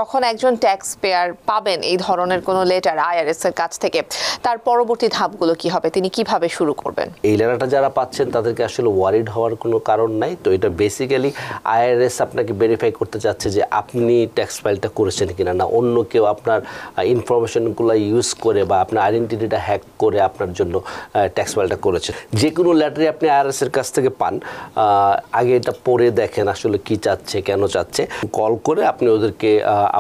যখন একজন tax payer পাবেন এই ধরনের কোনো লেটার আইআরএস এর কাছ থেকে, তার পরবর্তী ধাপগুলো কি হবে, তিনি কিভাবে শুরু করবেন? এই লেটারটা যারা পাচ্ছেন তাদেরকে আসলে ওয়ারিড হওয়ার কোনো কারণ নাই। তো এটা বেসিক্যালি আইআরএস আপনাকে ভেরিফাই করতে চাচ্ছে যে আপনি ট্যাক্স ফাইলটা করেছেন কিনা, না অন্য কেউ আপনার ইনফরমেশনগুলো ইউজ করে বা আপনার আইডেন্টিটিটা হ্যাক করে আপনার জন্য ট্যাক্স ফাইলটা করেছেন। যে কোনো লেটারই আপনি আইআরএস এর কাছ থেকে পান, আগে এটা পড়ে দেখেন আসলে কি চাচ্ছে, কেন চাচ্ছে। কল করে আপনি ওদেরকে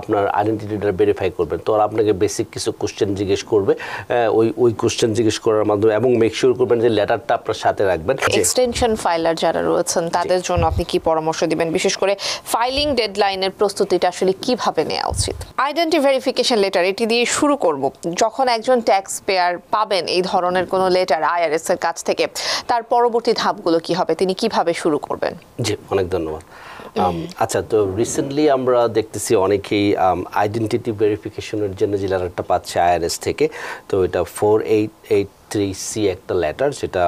আপনার আইডেন্টিটিটা ভেরিফাই করবেন। তো ওরা আপনাকে বেসিক কিছু কোশ্চেন জিজ্ঞেস করবে, ওই কোশ্চেন জিজ্ঞেস করার মাধ্যমে, এবং মেক শিওর করবেন যে লেটারটা আপনার সাথে রাখবেন। এক্সটেনশন ফাইলার যারা রয়েছেন তাদের জন্য আপনি কি পরামর্শ দিবেন, বিশেষ করে ফাইলিং ডেডলাইনের প্রস্তুতিটা আসলে কিভাবে নেওয়া উচিত? আইডেন্টি ভেরিফিকেশন লেটার, এটি দিয়ে শুরু করব। যখন একজন ট্যাক্স পেয়ার পাবেন এই ধরনের কোনো লেটার আইআরএস এর কাছ থেকে, তার পরবর্তী ধাপগুলো কি হবে, তিনি কিভাবে শুরু করবেন? জি, অনেক ধন্যবাদ। আচ্ছা, তো রিসেন্টলি আমরা দেখতেছি অনেকেই আইডেন্টিটি ভেরিফিকেশনের জন্য যে লেটারটা পাচ্ছে আইআরএস থেকে। তো এটা 4883C একটা লেটার, যেটা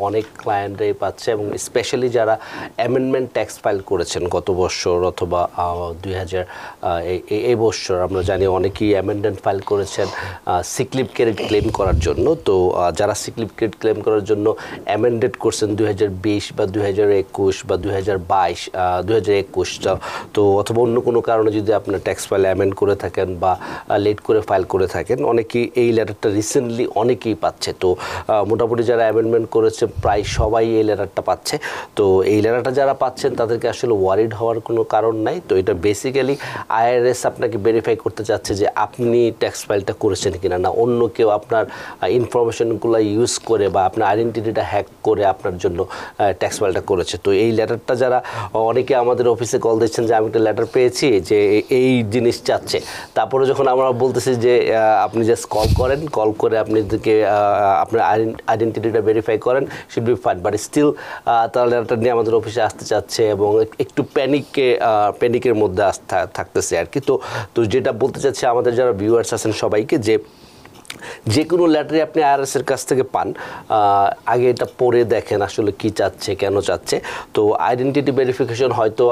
অনেক ক্লায়েন্টরাই পাচ্ছে, এবং স্পেশালি যারা অ্যামেন্ডমেন্ট ট্যাক্স ফাইল করেছেন গত বছর অথবা 2000 এই বছর। আমরা জানি অনেকেই অ্যামেন্ডমেন্ট ফাইল করেছেন সিকলিপ ক্রেডিট ক্লেম করার জন্য। তো যারা সিকলিপ ক্রেডিট ক্লেম করার জন্য অ্যামেন্ডেড করছেন 2020 বা 2021 বা 2021, তো অথবা অন্য কোনো কারণে যদি আপনার ট্যাক্স ফাইল অ্যামেন্ড করে থাকেন বা লেট করে ফাইল করে থাকেন, অনেকেই এই লেটারটা রিসেন্টলি অনেকেই পাচ্ছে। তো মোটামুটি যারা অ্যামেন্ডমেন্ট করেছে প্রায় সবাই এই লেটারটা পাচ্ছে। তো এই লেটারটা যারা পাচ্ছেন তাদেরকে আসলে ওয়ারিড হওয়ার কোনো কারণ নাই। তো এটা বেসিক্যালি আইআরএস আপনাকে ভেরিফাই করতে চাচ্ছে যে আপনি ট্যাক্স ফাইলটা করেছেন কিনা, না অন্য কেউ আপনার ইনফরমেশনগুলো ইউজ করে বা আপনার আইডেন্টিটিটা হ্যাক করে আপনার জন্য ট্যাক্স ফাইলটা করেছে। তো এই লেটারটা যারা, অনেকে আমাদের অফিসে কল দিচ্ছেন যে আমি একটা লেটার পেয়েছি যে এই জিনিস চাচ্ছে। তারপরে যখন আমরা বলতেছি যে আপনি জাস্ট কল করে আপনি আপনার আইডেন্টিটিটা ভেরিফাই করেন, should be fine. But still তারা লেটারটা নিয়ে আমাদের অফিসে আসতে চাচ্ছে এবং একটু প্যানিকের মধ্যে থাকতেছে আর কি। তো যেটা বলতে চাচ্ছি আমাদের যারা ভিউয়ার্স আছেন সবাইকে, যে কোনো লেটারই আপনি আইআরএস এর কাছ থেকে পান, আগে এটা পড়ে দেখেন আসলে কি চাচ্ছে, কেন চাচ্ছে। তো আইডেন্টিটি ভেরিফিকেশন হয়তো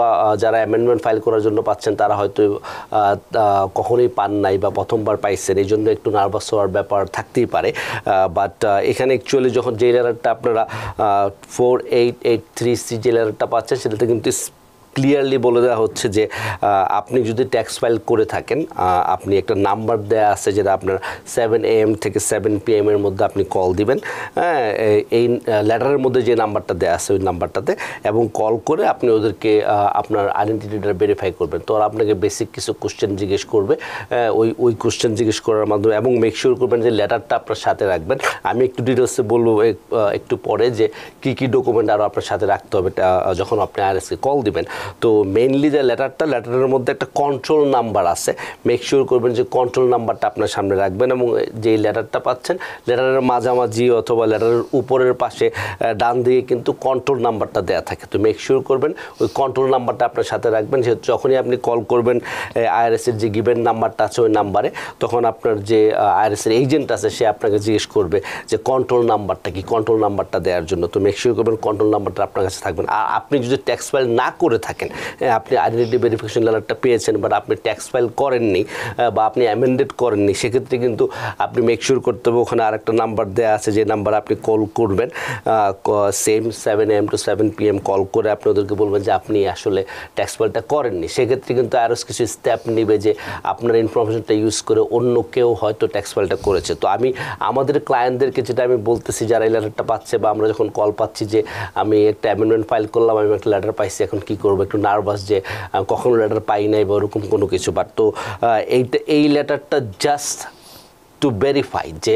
যারা অ্যামেন্ডমেন্ট ফাইল করার জন্য পাচ্ছেন তারা হয়তো কখনোই পান নাই বা প্রথমবার পাইছেন, এই জন্য একটু নার্ভাস হওয়ার ব্যাপার থাকতেই পারে। বাট এখানে অ্যাকচুয়ালি যখন যে লেটারটা আপনারা 4883C যে লেটারটা পাচ্ছেন, সেটাতে কিন্তু ক্লিয়ারলি বলে দেওয়া হচ্ছে যে আপনি যদি ট্যাক্স ফাইল করে থাকেন, আপনি একটা নাম্বার দেওয়া আছে যেটা আপনার 7 AM থেকে 7 PM এর মধ্যে আপনি কল দিবেন। হ্যাঁ, এই লেটারের মধ্যে যে নাম্বারটা দেওয়া আছে ওই নাম্বারটাতে, এবং কল করে আপনি ওদেরকে আপনার আইডেন্টিটিটা ভেরিফাই করবেন। তো ওরা আপনাকে বেসিক কিছু কোশ্চেন জিজ্ঞেস করবে, ওই কোশ্চেন জিজ্ঞেস করার মাধ্যমে, এবং মেক শিওর করবেন যে লেটারটা আপনার সাথে রাখবেন। আমি একটু ডিটেলসে বলবো একটু পরে যে কী ডকুমেন্ট আরও আপনার সাথে রাখতে হবে যখন আপনি আইআরএসকে কল দিবেন। তো মেইনলি যে লেটারের মধ্যে একটা কন্ট্রোল নাম্বার আছে, মেক শিওর করবেন যে কন্ট্রোল নাম্বারটা আপনার সামনে রাখবেন, এবং যেই লেটারটা পাচ্ছেন লেটারের মাঝামাঝি অথবা লেটারের উপরের পাশে ডান দিকে কিন্তু কন্ট্রোল নাম্বারটা দেওয়া থাকে। তো মেক শিওর করবেন ওই কন্ট্রোল নাম্বারটা আপনার সাথে রাখবেন। যখনই আপনি কল করবেন আইআরএসের যে গিভেন নাম্বারটা আছে ওই নাম্বারে, তখন আপনার যে আইআরএসের এজেন্ট আছে সে আপনাকে জিজ্ঞেস করবে যে কন্ট্রোল নাম্বারটা কি, কন্ট্রোল নাম্বারটা দেওয়ার জন্য। তো মেক শিওর করবেন কন্ট্রোল নাম্বারটা আপনার কাছে থাকবেন। আর আপনি যদি ট্যাক্স ফাইল না করে থাকেন, আপনি আইডেন্টিটি ভেরিফিকেশন লেটারটা পেয়েছেন বাট আপনি ট্যাক্স ফাইল করেননি বা আপনি অ্যামেন্ডেড করেননি, সেক্ষেত্রে কিন্তু আপনি মেক শিওর করতে হবে ওখানে আরেকটা নাম্বার দেওয়া আছে, যে নাম্বার আপনি কল করবেন same 7 AM to 7 PM call করে আপনি ওদেরকে বলবেন যে আপনি আসলে ট্যাক্স ফাইলটা করেননি। সেক্ষেত্রে কিন্তু আরও কিছু স্টেপ নেবে যে আপনার ইনফরমেশনটা ইউজ করে অন্য কেউ হয়তো ট্যাক্স ফাইলটা করেছে। তো আমাদের ক্লায়েন্টদেরকে যেটা আমি বলতেছি, যারা এই লেটারটা পাচ্ছে বা আমরা যখন কল পাচ্ছি যে আমি একটা অ্যামেন্ডমেন্ট ফাইল করলাম, আমি একটা লেটার পাইছি, এখন কী করবো, একটু নার্ভাস যে কখনো লেটার পাই নাই বা ওরকম কোনো কিছু। বাট তো এই লেটারটা জাস্ট টু ভেরিফাই যে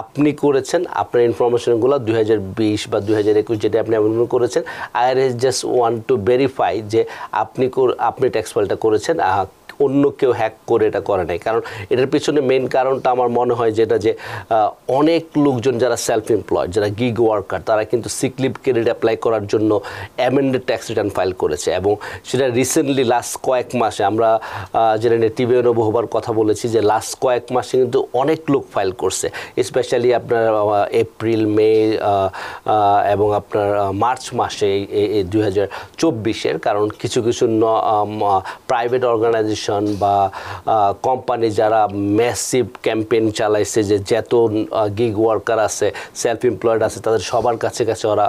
আপনি করেছেন, আপনার ইনফরমেশনগুলো 2020 বা 2021 যেটা আপনি অ্যামেন্ডমেন্ট করেছেন, IRS just want to verify যে আপনি ট্যাক্স ফাইলটা করেছেন, অন্য কেউ হ্যাক করে এটা করে নাই। কারণ এটার পিছনে মেন কারণটা আমার মনে হয় যেটা, যে অনেক লোকজন যারা সেলফ এমপ্লয়েড, যারা গিগ ওয়ার্কার, তারা কিন্তু সিকলিপ ক্রেডিট অ্যাপ্লাই করার জন্য অ্যামেন্ডেড ট্যাক্স রিটার্ন ফাইল করেছে, এবং সেটা রিসেন্টলি লাস্ট কয়েক মাসে আমরা যেটা টিভিও বহুবার কথা বলেছি যে লাস্ট কয়েক মাসে কিন্তু অনেক লোক ফাইল করছে, স্পেশালি আপনার এপ্রিল, মে এবং আপনার মার্চ মাসে এই 2024-এর। কারণ কিছু প্রাইভেট অর্গানাইজেশন অর্গানাইজেশন বা কোম্পানি যারা ম্যাসিভ ক্যাম্পেইন চালাইছে যে যত গিগ ওয়ার্কার আছে সেলফ এমপ্লয়েড আছে তাদের সবার কাছে কাছে ওরা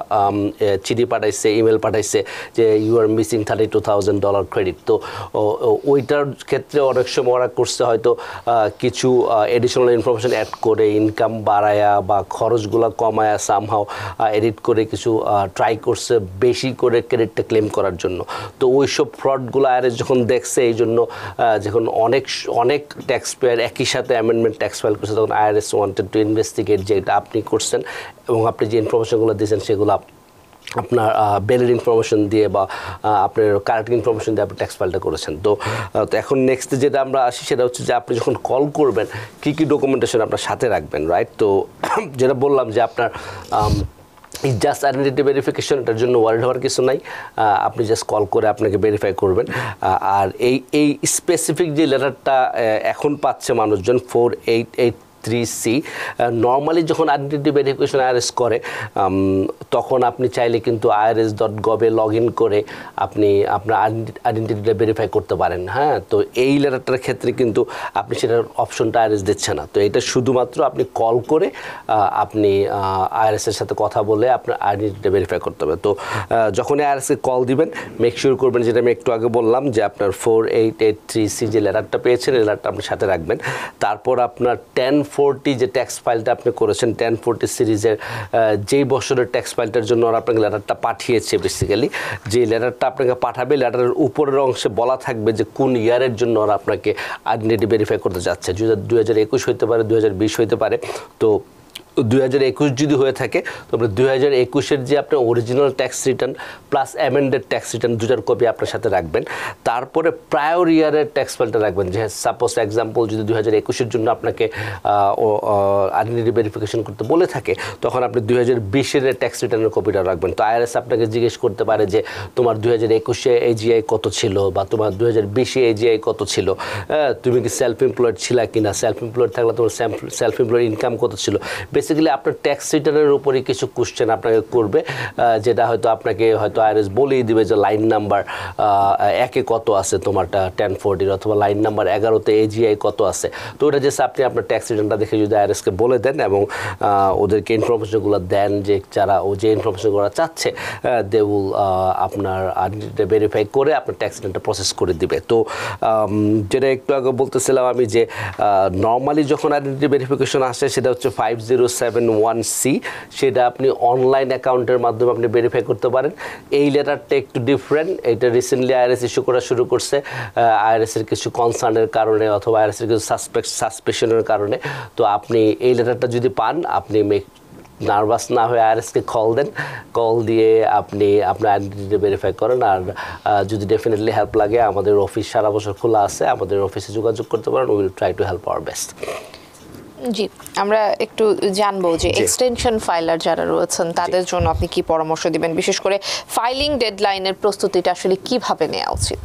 চিঠি পাঠাইছে ইমেল পাঠাইছে যে ইউ আর মিসিং $32,000 ক্রেডিট। তো ওইটার ক্ষেত্রে অনেক সময় ওরা করছে হয়তো কিছু এডিশনাল ইনফরমেশন অ্যাড করে ইনকাম বাড়ায়া বা খরচগুলো কমায়া সামহাও এডিট করে কিছু ট্রাই করছে বেশি করে ক্রেডিটটা ক্লেম করার জন্য। তো ওইসব ফ্রডগুলো আইআরএস যখন দেখছে এই জন্য যখন অনেক ট্যাক্স পেয়ার একই সাথে অ্যামেন্ডমেন্ট ট্যাক্স ফাইল করছে তখন আইআরএস ওয়ান্টেড টু ইনভেস্টিগেট যে এটা আপনি করছেন এবং আপনি যে ইনফরমেশনগুলো দিয়েছেন সেগুলো আপনার বেলের ইনফরমেশন দিয়ে বা আপনার কারেক্ট ইনফরমেশন দিয়ে আপনি ট্যাক্স ফাইলটা করেছেন। তো এখন নেক্সট যেটা আমরা আসি সেটা হচ্ছে যে আপনি যখন কল করবেন কী কী ডকুমেন্টেশন আপনার সাথে রাখবেন, রাইট? তো যেটা বললাম যে আপনার জাস্ট আইডেন্টিটি ভেরিফিকেশন, এটার জন্য ওয়ার্ল্ড হওয়ার কিছু নাই, আপনি জাস্ট কল করে আপনাকে ভেরিফাই করবেন। আর এই স্পেসিফিক যে লেটারটা এখন পাচ্ছে মানুষজন 4883C, নর্মালি যখন আইডেন্টিটি ভেরিফিকেশন আইআরএস করে তখন আপনি চাইলে কিন্তু irs.gov এ লগ ইন করে আপনি আপনার আইডেন্টিটিটা ভেরিফাই করতে পারেন। হ্যাঁ, তো এই লেটারটার ক্ষেত্রে কিন্তু আপনি সেটার অপশনটা আইআরএস দিচ্ছে না। তো এটা শুধুমাত্র আপনি কল করে আপনি আইআরএসের সাথে কথা বলে আপনার আইডেন্টিটিটা ভেরিফাই করতে হবে। তো যখনই আইআরএসকে কল দিবেন মেক শিওর করবেন, যেটা আমি একটু আগে বললাম, যে আপনার 4883C যে লেটারটা পেয়েছেন এই লেটারটা আপনি সাথে রাখবেন। তারপর আপনার 1040 যে ট্যাক্স ফাইলটা আপনি করেছেন 1040 সিরিজের যেই বছরের ট্যাক্স ফাইলটার জন্য ওরা আপনাকে লেটারটা পাঠিয়েছে, বেসিক্যালি যে লেটারটা আপনাকে পাঠাবে লেটারের উপরের অংশে বলা থাকবে যে কোন ইয়ারের জন্য ওরা আপনাকে আইডেন্টিটি ভেরিফাই করতে যাচ্ছে। 2021 হইতে পারে, 2020 হইতে পারে। তো 2021 যদি হয়ে থাকে তবে 2021-এর যে আপনার original tax return plus amended tax return দুটার কপি আপনার সাথে রাখবেন। তারপরে প্রায়র ইয়ারের ট্যাক্স ফাইলটা রাখবেন। যে সাপোজ এক্সাম্পল যদি 2021-এর জন্য আপনাকে আইডেন্টিটি ভেরিফিকেশন করতে বলে থাকে তখন আপনি 2020-এর ট্যাক্স রিটার্নের কপিটা রাখবেন। তো আইআরএস আপনাকে জিজ্ঞেস করতে পারে যে তোমার 2021-এ এজিআই কত ছিল বা তোমার 2020-এ এজিআই কত ছিল, তুমি কি সেলফ এমপ্লয়েড ছিলা কিনা, সেলফ এমপ্লয়েড থাকলে তোমার সেলফ এমপ্লয়েড ইনকাম কত ছিল। বেসিক্যালি আপনার ট্যাক্স রিটার্নের উপরে কিছু কোশ্চেন আপনাকে করবে, যেটা হয়তো আপনাকে হয়তো আইআরএস বলেই দিবে যে লাইন নাম্বার 1-এ কত আছে তোমারটা 1040 অথবা লাইন নাম্বার 11-তে এজিআই কত আছে। তো ওটা জাস্ট আপনি আপনার ট্যাক্স রিটার্নটা দেখে যদি আইআরএসকে বলে দেন এবং ওদেরকে ইনফরমেশনগুলো দেন যে যারা যে ইনফরমেশনগুলো চাচ্ছে দে উইল আপনার আইডেন্টিটি ভেরিফাই করে আপনার ট্যাক্স রিটার্নটা প্রসেস করে দিবে। তো যেটা একটু আগে বলতেছিলাম আমি যে নর্মালি যখন আইডেন্টিটি ভেরিফিকেশন আসে সেটা হচ্ছে 5071C, সেটা আপনি অনলাইন অ্যাকাউন্টের মাধ্যমে আপনি ভেরিফাই করতে পারেন। এই লেটারটা একটু ডিফারেন্ট, এটা রিসেন্টলি আইআরএস ইস্যু করা শুরু করছে আইআরএসের কিছু কনসার্নের কারণে অথবা আইআরএসের কিছু সাসপেকশনের কারণে। তো আপনি এই লেটারটা যদি পান আপনি নার্ভাস না হয়ে আইআরএসকে কল দেন, কল দিয়ে আপনি আপনার আইডেন্টিটি ভেরিফাই করেন। আর যদি ডেফিনেটলি হেল্প লাগে আমাদের অফিস সারা বছর খোলা আছে, আমাদের অফিসে যোগাযোগ করতে পারেন। Will try to help our best. জি, আমরা একটু জানবো যে এক্সটেনশন ফাইলার যারা রয়েছেন তাদের জন্য আপনি কি পরামর্শ দিবেন, বিশেষ করে ফাইলিং ডেডলাইনের প্রস্তুতিটা আসলে কিভাবে নেওয়া উচিত?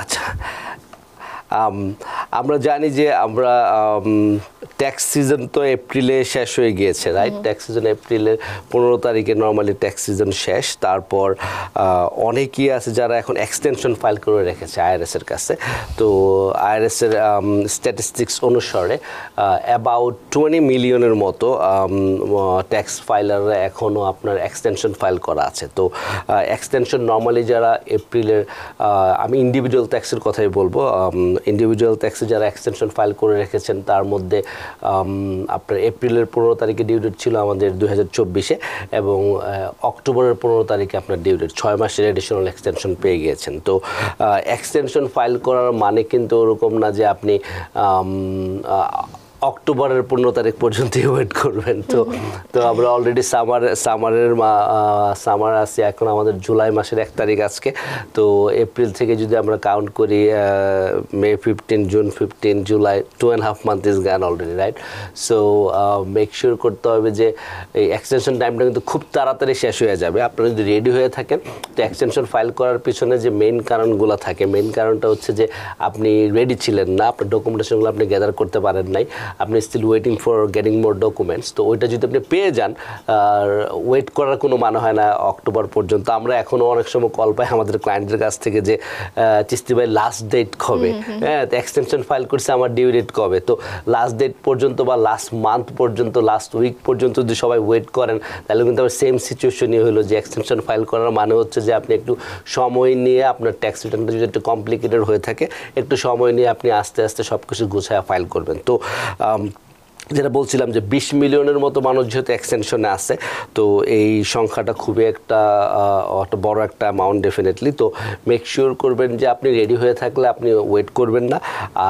আচ্ছা, আমরা জানি যে আমরা ট্যাক্স সিজন তো এপ্রিলে শেষ হয়ে গিয়েছে, রাইট? ট্যাক্স সিজন এপ্রিলের 15 তারিখে নর্মালি ট্যাক্স সিজন শেষ। তারপর অনেকেই আছে যারা এখন এক্সটেনশন ফাইল করে রেখেছে আইআরএসের কাছে। তো আইআরএসের স্ট্যাটিস্টিক্স অনুসারে অ্যাবাউট 20 মিলিয়নের মতো ট্যাক্স ফাইলাররা এখনও আপনার এক্সটেনশন ফাইল করা আছে। তো এক্সটেনশন নর্মালি যারা এপ্রিলের, আমি ইন্ডিভিজুয়াল ট্যাক্সের কথাই বলবো, ইন্ডিভিজুয়াল ট্যাক্সে যারা এক্সটেনশন ফাইল করে রেখেছেন তার মধ্যে আপনার এপ্রিলের 15 তারিখে ডিউ ডেট ছিল আমাদের 2024-এ এবং অক্টোবরের 15 তারিখে আপনার ডিউ ডেট, 6 মাসের এডিশনাল এক্সটেনশন পেয়ে গিয়েছেন। তো এক্সটেনশন ফাইল করার মানে কিন্তু ওরকম না যে আপনি অক্টোবরের 15 তারিখ পর্যন্ত ওয়েট করবেন। তো আমরা অলরেডি সামার আছে, এখন আমাদের জুলাই মাসের 1 তারিখ আজকে। তো এপ্রিল থেকে যদি আমরা কাউন্ট করি মে 15, জুন 15, জুলাই, 2.5 মান্থ ইজ গান already, right? So make sure করতে হবে যে এই এক্সটেনশন টাইমটা কিন্তু খুব তাড়াতাড়ি শেষ হয়ে যাবে। আপনারা যদি রেডি হয়ে থাকেন তো এক্সটেনশন ফাইল করার পিছনে যে মেইন কারণগুলো থাকে, মেইন কারণটা হচ্ছে যে আপনি রেডি ছিলেন না, আপনার ডকুমেন্টেশনগুলো আপনি গ্যাদার করতে পারেন নাই, আপনি still waiting for getting more documents, তো ওইটা যদি আপনি পেয়ে যান আর ওয়েট করার কোনো মানে হয় না অক্টোবর পর্যন্ত। আমরা এখনও অনেক সময় কল পাই আমাদের ক্লায়েন্টের কাছ থেকে যে চিস্তি ভাই লাস্ট ডেট কবে, হ্যাঁ এক্সটেনশন ফাইল করছে আমার ডিউ ডেট কবে। তো লাস্ট ডেট পর্যন্ত বা লাস্ট মান্থ পর্যন্ত লাস্ট উইক পর্যন্ত যদি সবাই ওয়েট করেন তাহলে কিন্তু আবার সেম সিচুয়েশনই হলো যে এক্সটেনশন ফাইল করার মানে হচ্ছে যে আপনি একটু সময় নিয়ে আপনার ট্যাক্স রিটার্নটা যদি একটু কমপ্লিকেটেড হয়ে থাকে একটু সময় নিয়ে আপনি আস্তে আস্তে সব কিছু গুছায় ফাইল করবেন। তো যেটা বলছিলাম যে 20 মিলিয়নের মতো মানুষ যেহেতু এক্সটেনশনে আছে, তো এই সংখ্যাটা খুবই একটা বড় একটা অ্যামাউন্ট ডেফিনেটলি। তো মেক শিওর করবেন যে আপনি রেডি হয়ে থাকলে আপনি ওয়েট করবেন না,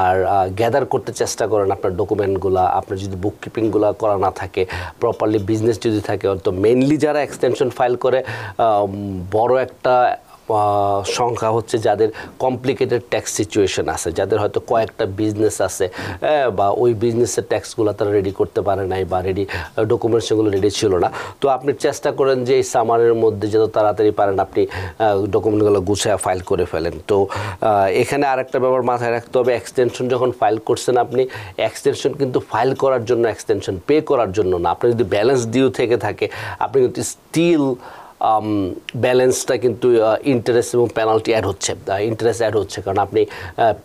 আর গ্যাদার করতে চেষ্টা করেন আপনার ডকুমেন্টগুলো। আপনার যদি বুককিপিংগুলো করা না থাকে, প্রপারলি বিজনেস যদি থাকে, তো মেনলি যারা এক্সটেনশন ফাইল করে বড় একটা সংখ্যা হচ্ছে যাদের কমপ্লিকেটেড ট্যাক্স সিচুয়েশন আছে, যাদের হয়তো কয়েকটা বিজনেস আছে বা ওই বিজনেসের ট্যাক্সগুলো তারা রেডি করতে পারে নাই বা রেডি ডকুমেন্টস সেগুলো রেডি ছিল না। তো আপনি চেষ্টা করেন যে এই সামারের মধ্যে যত তাড়াতাড়ি পারেন আপনি ডকুমেন্টগুলো গুছিয়ে ফাইল করে ফেলেন। তো এখানে আরেকটা ব্যাপার মাথায় রাখতে হবে, এক্সটেনশন যখন ফাইল করছেন আপনি এক্সটেনশন কিন্তু ফাইল করার জন্য, এক্সটেনশন পে করার জন্য না। আপনার যদি ব্যালেন্স ডিউ থেকে থাকে আপনি কিন্তু স্টিল ব্যালেন্সটা কিন্তু ইন্টারেস্ট এবং পেনাল্টি অ্যাড হচ্ছে, ইন্টারেস্ট অ্যাড হচ্ছে, কারণ আপনি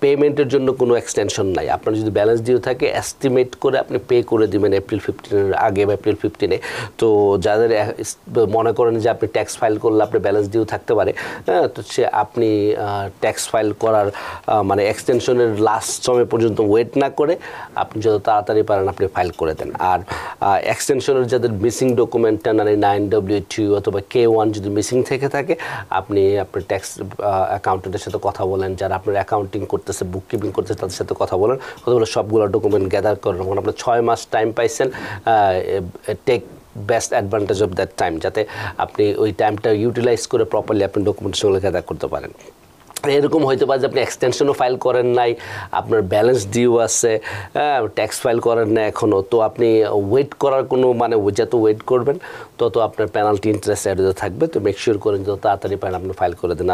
পেমেন্টের জন্য কোনো এক্সটেনশন নাই। আপনার যদি ব্যালেন্স ডিউ থাকে এস্টিমেট করে আপনি পে করে দিবেন এপ্রিল 15-এর আগে বা এপ্রিল 15-এ। তো যাদের মনে করেন যে আপনি ট্যাক্স ফাইল করলে আপনার ব্যালেন্স ডিউ থাকতে পারে, হ্যাঁ, তো সে আপনি ট্যাক্স ফাইল করার মানে এক্সটেনশনের লাস্ট সময় পর্যন্ত ওয়েট না করে আপনি যত তাড়াতাড়ি পারেন আপনি ফাইল করে দেন। আর এক্সটেনশনের যাদের মিসিং ডকুমেন্ট 1099-W2 অথবা K1 যদি মিসিং থেকে থাকে আপনি আপনার ট্যাক্স অ্যাকাউন্টেন্টের সাথে কথা বলেন, যারা আপনার অ্যাকাউন্টিং করতেছে, বুক কিপিং করতেছে তাদের সাথে কথা বলেন, সবগুলো ডকুমেন্ট গ্যাদার করেন। আপনার 6 মাস টাইম পাইছেন, take best advantage of that time, যাতে আপনি ওই টাইমটা ইউটিলাইজ করে প্রপারলি আপনি ডকুমেন্টসগুলো গ্যাদার করতে পারেন। এরকম হইতে পারে যে আপনি এক্সটেনশনও ফাইল করেন নাই, আপনার ব্যালেন্স ডিউ আছে, ট্যাক্স ফাইল করেন না এখনও, তো আপনি ওয়েট করার কোনো মানে যত ওয়েট করবেন তত আপনার পেনাল্টি ইন্টারেস্ট অ্যাড হতে থাকবে। তো মেক শিওর করেন যত তাড়াতাড়ি পারেন আপনি ফাইল করে দেন।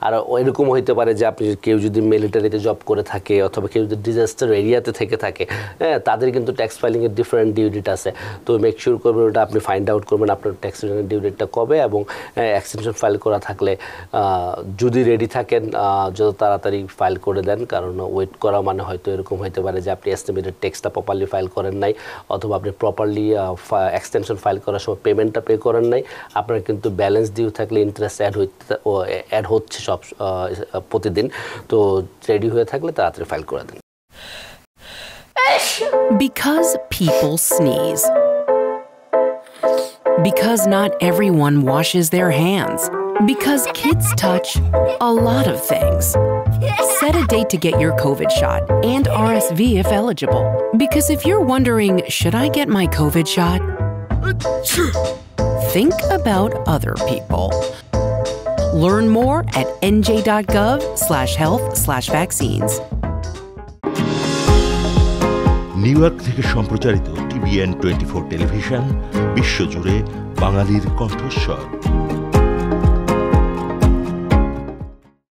আর এরকম হইতে পারে যে আপনি কেউ যদি মিলিটারিতে জব করে থাকে অথবা কেউ যদি ডিজাস্টার এরিয়াতে থেকে থাকে, হ্যাঁ, তাদের কিন্তু ট্যাক্স ফাইলিংয়ের ডিফারেন্ট ডিউ ডেট আছে। তো মেক শিওর করবেন ওটা আপনি ফাইন্ড আউট করবেন আপনার ট্যাক্স রিটার্নের ডিউ ডেটটা কবে, এবং এক্সটেনশন ফাইল করা থাকলে যদি রেডি থাকেন যত তাড়াতাড়ি ফাইল করে দেন, কারণ ওয়েট করা মানে হয়তো এরকম হতে পারে যে আপনি এস্টিমেটেড ট্যাক্সটা প্রপারলি ফাইল করেন নাই, অথবা আপনি প্রপারলি এক্সটেনশন ফাইল করার সময় পেমেন্টটা পে করেন নাই। আপনার কিন্তু ব্যালেন্স ডিউ থাকলে ইন্টারেস্ট অ্যাড হচ্ছে সব প্রতিদিন। তো রেডি হয়ে থাকলে তাড়াতাড়ি ফাইল করে দেন। Because people sneeze. Because not everyone washes their hands. Because kids touch a lot of things. Set a date to get your COVID shot and RSV if eligible. Because if you're wondering, should I get my COVID shot? Think about other people. Learn more at nj.gov/health/vaccines. New York থেকে সম্প্রচারিত TVN 24 television বিশ্বজুড়ে বাঙালির কণ্ঠস্বর।